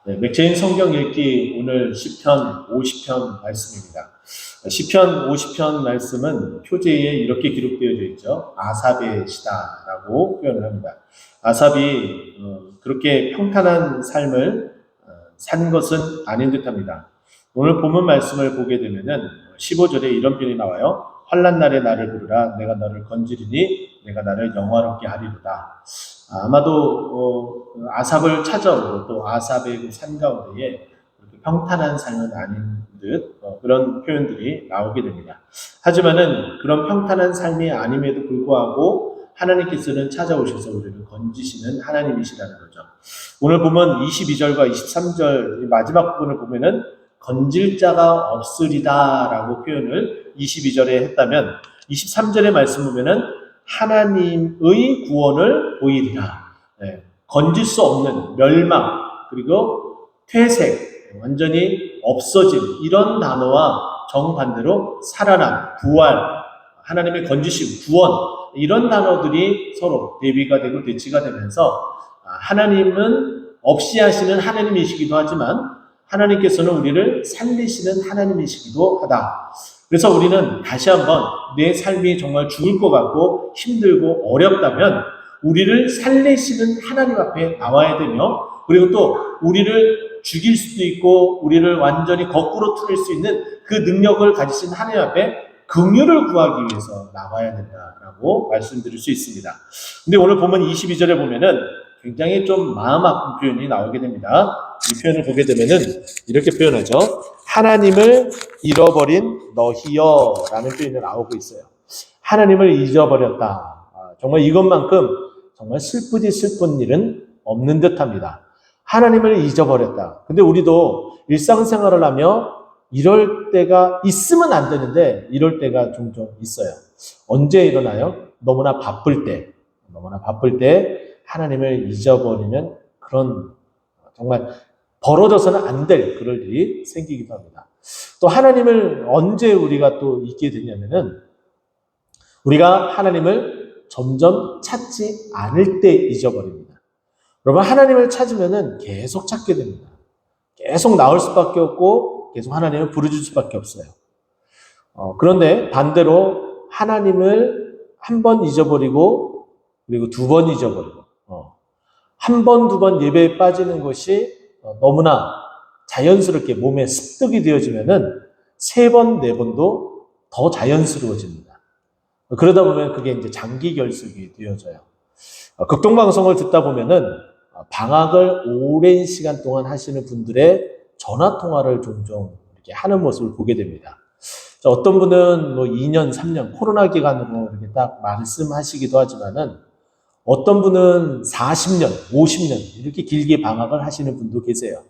네, 맥체인 성경 읽기 오늘 시편 50편 말씀입니다. 시편 50편 말씀은 표제에 이렇게 기록되어져 있죠. 아삽의 시다라고 표현을 합니다. 아삽이 그렇게 평탄한 삶을 산 것은 아닌 듯합니다. 오늘 본문 말씀을 보게 되면은 15절에 이런 표현이 나와요. 환난 날에 나를 부르라 내가 너를 건지리니 내가 나를 영화롭게 하리로다. 아마도 아삽을 찾아오고 또 아삽의 그 산 가운데에 그렇게 평탄한 삶은 아닌 듯 그런 표현들이 나오게 됩니다. 하지만은 그런 평탄한 삶이 아님에도 불구하고 하나님께서는 찾아오셔서 우리를 건지시는 하나님이시라는 거죠. 오늘 보면 22절과 23절 마지막 부분을 보면은 건질 자가 없으리다라고 표현을 22절에 했다면 23절의 말씀 보면은 하나님의 구원을 보이리라. 네, 건질 수 없는 멸망 그리고 퇴색 완전히 없어짐 이런 단어와 정반대로 살아남, 부활, 하나님의 건지심, 구원 이런 단어들이 서로 대비가 되고 대치가 되면서 하나님은 없이 하시는 하나님이시기도 하지만 하나님께서는 우리를 살리시는 하나님이시기도 하다. 그래서 우리는 다시 한번 내 삶이 정말 죽을 것 같고 힘들고 어렵다면 우리를 살리시는 하나님 앞에 나와야 되며 그리고 또 우리를 죽일 수도 있고 우리를 완전히 거꾸로 틀릴 수 있는 그 능력을 가지신 하나님 앞에 긍휼을 구하기 위해서 나와야 된다라고 말씀드릴 수 있습니다. 근데 오늘 보면 22절에 보면은 굉장히 좀 마음 아픈 표현이 나오게 됩니다. 이 표현을 보게 되면은 이렇게 표현하죠. 하나님을 잃어버린 너희여 라는 표현이 나오고 있어요. 하나님을 잊어버렸다. 정말 이것만큼 정말 슬프디 슬픈 일은 없는 듯합니다. 하나님을 잊어버렸다. 근데 우리도 일상생활을 하며 이럴 때가 있으면 안 되는데 이럴 때가 종종 있어요. 언제 일어나요? 너무나 바쁠 때 하나님을 잊어버리는 그런 정말 벌어져서는 안 될 그럴 일이 생기기도 합니다. 또 하나님을 언제 우리가 또 잊게 되냐면은 우리가 하나님을 점점 찾지 않을 때 잊어버립니다. 여러분 하나님을 찾으면은 계속 찾게 됩니다. 계속 나올 수밖에 없고 계속 하나님을 부르줄 수밖에 없어요. 그런데 반대로 하나님을 한 번 잊어버리고 그리고 두 번 잊어버리고 한 번, 두 번 예배에 빠지는 것이 너무나 자연스럽게 몸에 습득이 되어지면은 세 번, 네 번도 더 자연스러워집니다. 그러다 보면 그게 이제 장기 결석이 되어져요. 극동방송을 듣다 보면은 방학을 오랜 시간 동안 하시는 분들의 전화 통화를 종종 이렇게 하는 모습을 보게 됩니다. 어떤 분은 뭐 2년, 3년 코로나 기간으로 이렇게 딱 말씀하시기도 하지만은 어떤 분은 40년, 50년 이렇게 길게 방학을 하시는 분도 계세요.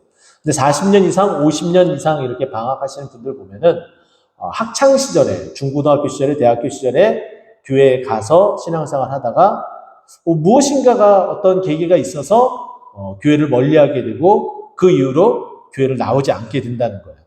근데 40년 이상, 50년 이상 이렇게 방학하시는 분들 보면은 학창 시절에, 중고등학교 시절에, 대학교 시절에 교회에 가서 신앙생활 하다가 무엇인가가 어떤 계기가 있어서 교회를 멀리하게 되고 그 이후로 교회를 나오지 않게 된다는 거예요.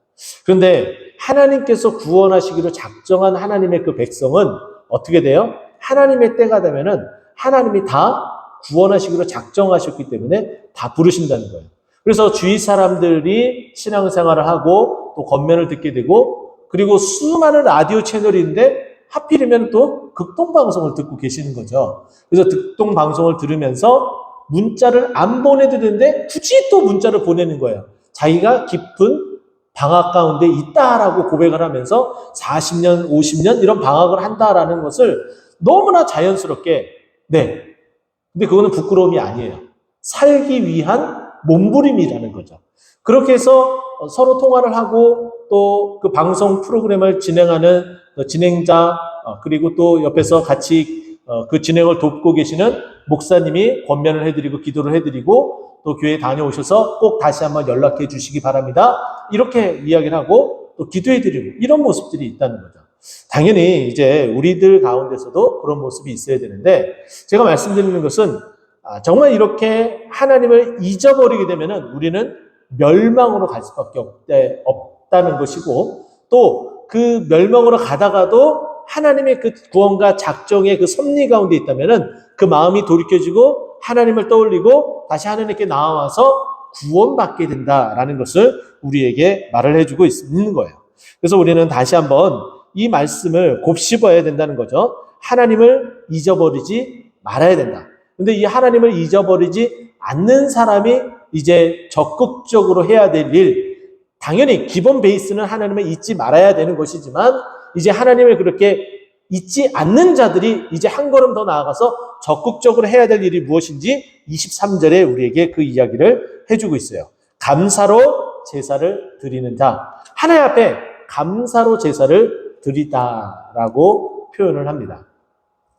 그런데 하나님께서 구원하시기로 작정한 하나님의 그 백성은 어떻게 돼요? 하나님의 때가 되면은 하나님이 다 구원하시기로 작정하셨기 때문에 다 부르신다는 거예요. 그래서 주위 사람들이 신앙생활을 하고 또 권면을 듣게 되고 그리고 수많은 라디오 채널이 있는데 하필이면 또 극동방송을 듣고 계시는 거죠. 그래서 극동방송을 들으면서 문자를 안 보내드는데 굳이 또 문자를 보내는 거예요. 자기가 깊은 방학 가운데 있다라고 고백을 하면서 40년, 50년 이런 방학을 한다라는 것을 너무나 자연스럽게 네. 근데 그거는 부끄러움이 아니에요. 살기 위한 몸부림이라는 거죠. 그렇게 해서 서로 통화를 하고 또 그 방송 프로그램을 진행하는 진행자 그리고 또 옆에서 같이 그 진행을 돕고 계시는 목사님이 권면을 해드리고 기도를 해드리고 또 교회에 다녀오셔서 꼭 다시 한번 연락해 주시기 바랍니다. 이렇게 이야기를 하고 또 기도해드리고 이런 모습들이 있다는 거죠. 당연히 이제 우리들 가운데서도 그런 모습이 있어야 되는데 제가 말씀드리는 것은 정말 이렇게 하나님을 잊어버리게 되면은 우리는 멸망으로 갈 수밖에 없다는 것이고 또 그 멸망으로 가다가도 하나님의 그 구원과 작정의 그 섭리 가운데 있다면은 그 마음이 돌이켜지고 하나님을 떠올리고 다시 하나님께 나와서 구원받게 된다라는 것을 우리에게 말을 해주고 있는 거예요. 그래서 우리는 다시 한번 이 말씀을 곱씹어야 된다는 거죠. 하나님을 잊어버리지 말아야 된다. 근데 이 하나님을 잊어버리지 않는 사람이 이제 적극적으로 해야 될 일, 당연히 기본 베이스는 하나님을 잊지 말아야 되는 것이지만 이제 하나님을 그렇게 잊지 않는 자들이 이제 한 걸음 더 나아가서 적극적으로 해야 될 일이 무엇인지 23절에 우리에게 그 이야기를 해주고 있어요. 감사로 제사를 드리는 자. 하나님 앞에 감사로 제사를 드리다라고 표현을 합니다.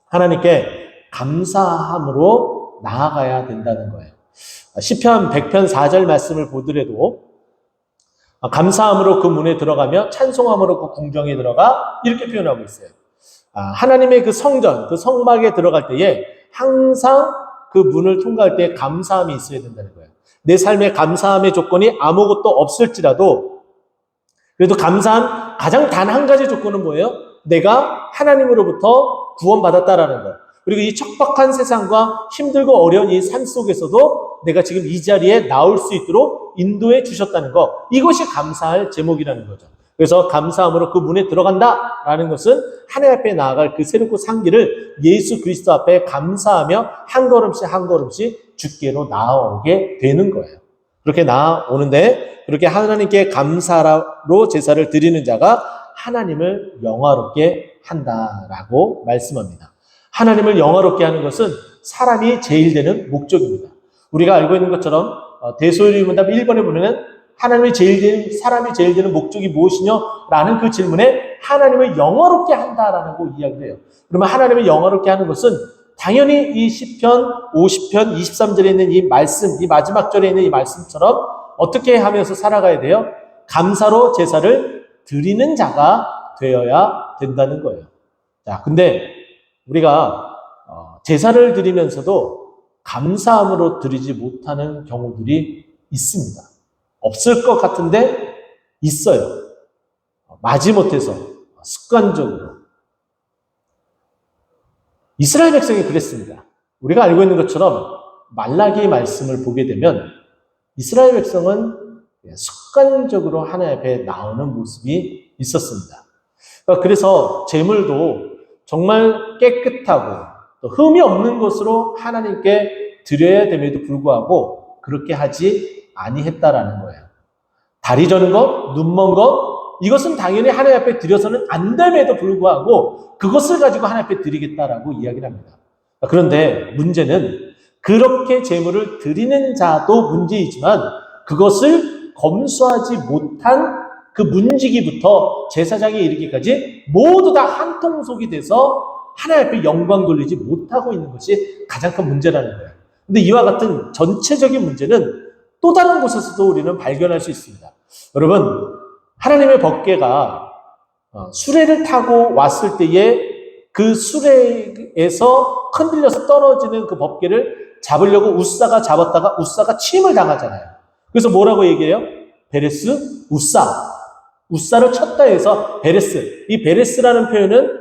하나님께 감사함으로 나아가야 된다는 거예요. 시편 100편 4절 말씀을 보더라도 감사함으로 그 문에 들어가며 찬송함으로 그 궁정에 들어가 이렇게 표현하고 있어요. 하나님의 그 성전, 그 성막에 들어갈 때에 항상 그 문을 통과할 때 감사함이 있어야 된다는 거예요. 내 삶에 감사함의 조건이 아무것도 없을지라도 그래도 감사한 가장 단 한 가지 조건은 뭐예요? 내가 하나님으로부터 구원받았다라는 거. 그리고 이 척박한 세상과 힘들고 어려운 이 삶 속에서도 내가 지금 이 자리에 나올 수 있도록 인도해 주셨다는 거. 이것이 감사할 제목이라는 거죠. 그래서 감사함으로 그 문에 들어간다라는 것은 하나님 앞에 나아갈 그 새롭고 산 길을 예수 그리스도 앞에 감사하며 한 걸음씩 한 걸음씩 주께로 나아오게 되는 거예요. 그렇게 나아오는데 그렇게 하나님께 감사로 제사를 드리는 자가 하나님을 영화롭게 한다라고 말씀합니다. 하나님을 영화롭게 하는 것은 사람이 제일 되는 목적입니다. 우리가 알고 있는 것처럼 대소요리문답 1번에 보면은 사람이 제일 되는 목적이 무엇이냐? 라는 그 질문에 하나님을 영화롭게 한다라는 거 이야기를 해요. 그러면 하나님을 영화롭게 하는 것은 당연히 이 시편 50편 23절에 있는 이 말씀, 이 마지막 절에 있는 이 말씀처럼 어떻게 하면서 살아가야 돼요? 감사로 제사를 드리는 자가 되어야 된다는 거예요. 자, 근데 우리가 제사를 드리면서도 감사함으로 드리지 못하는 경우들이 있습니다. 없을 것 같은데 있어요. 마지못해서 습관적으로. 이스라엘 백성이 그랬습니다. 우리가 알고 있는 것처럼 말라기 말씀을 보게 되면 이스라엘 백성은 습관적으로 하나님 앞에 나오는 모습이 있었습니다. 그래서 제물도 정말 깨끗하고 또 흠이 없는 것으로 하나님께 드려야 됨에도 불구하고 그렇게 하지 아니했다라는 거예요. 다리 저는 것, 눈 먼 것, 이것은 당연히 하나님 앞에 드려서는 안 됨에도 불구하고 그것을 가지고 하나님 앞에 드리겠다라고 이야기를 합니다. 그런데 문제는 그렇게 제물을 드리는 자도 문제이지만 그것을 검수하지 못한 그 문지기부터 제사장에 이르기까지 모두 다 한 통속이 돼서 하나님 앞에 영광 돌리지 못하고 있는 것이 가장 큰 문제라는 거예요. 근데 이와 같은 전체적인 문제는 또 다른 곳에서도 우리는 발견할 수 있습니다. 여러분, 하나님의 법궤가 수레를 타고 왔을 때에 그 수레에서 흔들려서 떨어지는 그 법궤를 잡으려고 우사가 잡았다가 우사가 침을 당하잖아요. 그래서 뭐라고 얘기해요? 베레스 우사. 우사를 쳤다 해서 베레스. 이 베레스라는 표현은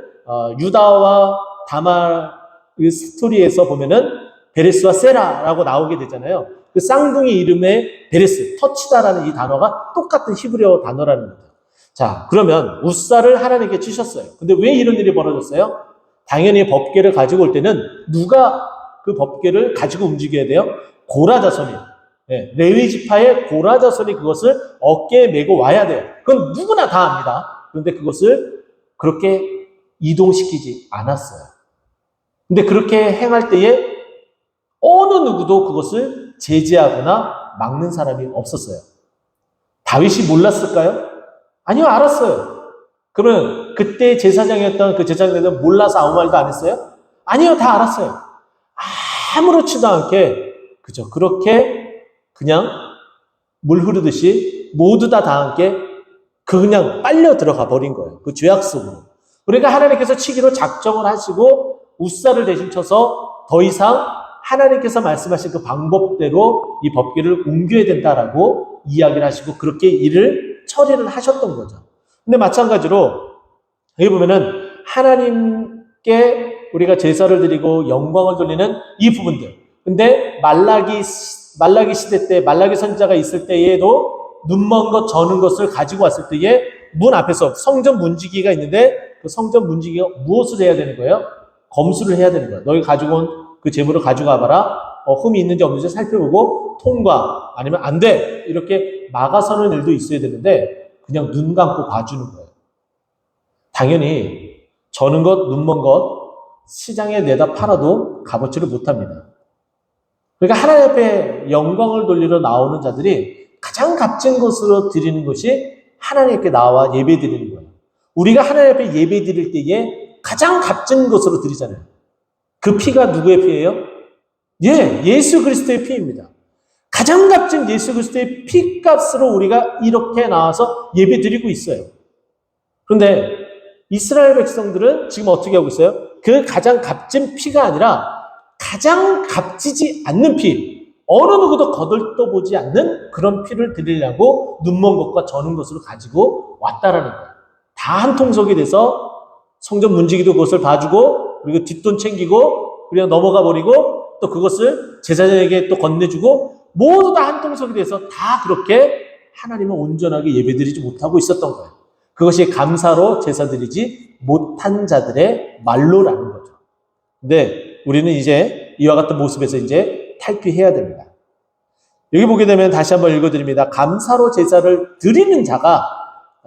유다와 다말 그 스토리에서 보면은 베레스와 세라라고 나오게 되잖아요. 그 쌍둥이 이름의 베레스, 터치다라는 이 단어가 똑같은 히브리어 단어라는 거죠. 자, 그러면 우사를 하나님께 치셨어요. 근데 왜 이런 일이 벌어졌어요? 당연히 법궤를 가지고 올 때는 누가 그 법궤를 가지고 움직여야 돼요? 고라 자손이. 네, 레위 지파의 고라 자손이 그것을 어깨에 메고 와야 돼요. 그건 누구나 다 압니다. 그런데 그것을 그렇게 이동시키지 않았어요. 근데 그렇게 행할 때에 어느 누구도 그것을 제지하거나 막는 사람이 없었어요. 다윗이 몰랐을까요? 아니요, 알았어요. 그러면 그때 제사장이었던 그 제사장들은 몰라서 아무 말도 안 했어요? 아니요, 다 알았어요. 아무렇지도 않게 그죠? 그렇게 그냥 물 흐르듯이 모두 다 함께 그냥 빨려 들어가 버린 거예요. 그 죄악 속으로. 그러니까 하나님께서 치기로 작정을 하시고 우사를 대신 쳐서 더 이상 하나님께서 말씀하신 그 방법대로 이 법궤를 옮겨야 된다라고 이야기를 하시고 그렇게 일을 처리를 하셨던 거죠. 근데 마찬가지로 여기 보면은 하나님께 우리가 제사를 드리고 영광을 돌리는 이 부분들. 근데 말라기 말라기 시대 때 말라기 선지자가 있을 때에도 눈먼 것 저는 것을 가지고 왔을 때에 문 앞에서 성전 문지기가 있는데 그 성전 문지기가 무엇을 해야 되는 거예요? 검수를 해야 되는 거예요. 너희 가지고 온 그 제물을 가져가 봐라. 흠이 있는지 없는지 살펴보고 통과 아니면 안 돼. 이렇게 막아서는 일도 있어야 되는데 그냥 눈 감고 봐주는 거예요. 당연히 저는 것, 눈먼 것 시장에 내다 팔아도 값어치를 못합니다. 그러니까 하나님 앞에 영광을 돌리러 나오는 자들이 가장 값진 것으로 드리는 것이 하나님께 나와 예배 드리는 거예요. 우리가 하나님 앞에 예배 드릴 때에 가장 값진 것으로 드리잖아요. 그 피가 누구의 피예요? 예수 그리스도의 피입니다. 가장 값진 예수 그리스도의 피값으로 우리가 이렇게 나와서 예배 드리고 있어요. 그런데 이스라엘 백성들은 지금 어떻게 하고 있어요? 그 가장 값진 피가 아니라 가장 값지지 않는 피, 어느 누구도 거들떠보지 않는 그런 피를 드리려고 눈먼 것과 저는 것으로 가지고 왔다라는 거예요. 다 한 통속이 돼서 성전 문지기도 그것을 봐주고 그리고 뒷돈 챙기고 그냥 넘어가 버리고 또 그것을 제사장에게 또 건네주고 모두 다 한 통속이 돼서 다 그렇게 하나님을 온전하게 예배드리지 못하고 있었던 거예요. 그것이 감사로 제사드리지 못한 자들의 말로라는 거죠. 근데 우리는 이제 이와 같은 모습에서 이제 탈피해야 됩니다. 여기 보게 되면 다시 한번 읽어드립니다. 감사로 제사를 드리는 자가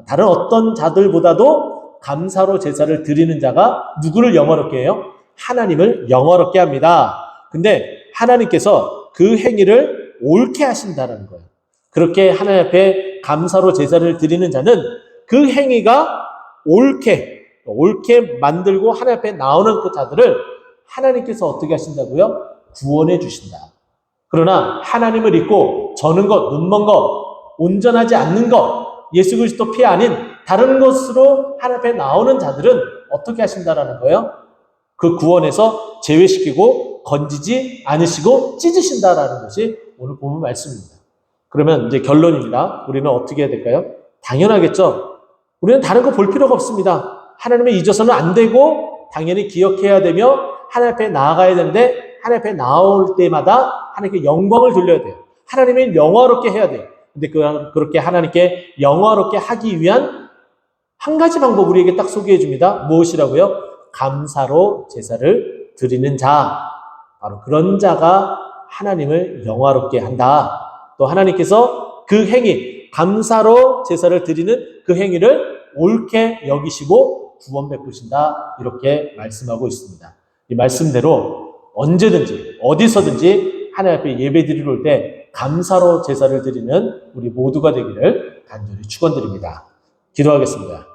다른 어떤 자들보다도 감사로 제사를 드리는 자가 누구를 영화롭게 해요? 하나님을 영화롭게 합니다. 근데 하나님께서 그 행위를 옳게 하신다는 거예요. 그렇게 하나님 앞에 감사로 제사를 드리는 자는 그 행위가 옳게 만들고 하나님 앞에 나오는 그 자들을 하나님께서 어떻게 하신다고요? 구원해 주신다. 그러나 하나님을 잊고 저는 것, 눈먼 것, 온전하지 않는 것, 예수 그리스도 피 아닌 다른 것으로 하나님 앞에 나오는 자들은 어떻게 하신다라는 거예요? 그 구원에서 제외시키고 건지지 않으시고 찢으신다라는 것이 오늘 본문 말씀입니다. 그러면 이제 결론입니다. 우리는 어떻게 해야 될까요? 당연하겠죠. 우리는 다른 거 볼 필요가 없습니다. 하나님을 잊어서는 안 되고 당연히 기억해야 되며 하나님 앞에 나아가야 되는데 하나님 앞에 나올 때마다 하나님께 영광을 돌려야 돼요. 하나님을 영화롭게 해야 돼요. 근데 그렇게 하나님께 영화롭게 하기 위한 한 가지 방법 우리에게 딱 소개해 줍니다. 무엇이라고요? 감사로 제사를 드리는 자. 바로 그런 자가 하나님을 영화롭게 한다. 또 하나님께서 그 행위, 감사로 제사를 드리는 그 행위를 옳게 여기시고 구원 베푸신다. 이렇게 말씀하고 있습니다. 이 말씀대로 언제든지 어디서든지 하나님 앞에 예배 드리러 올 때 감사로 제사를 드리는 우리 모두가 되기를 간절히 축원드립니다. 기도하겠습니다.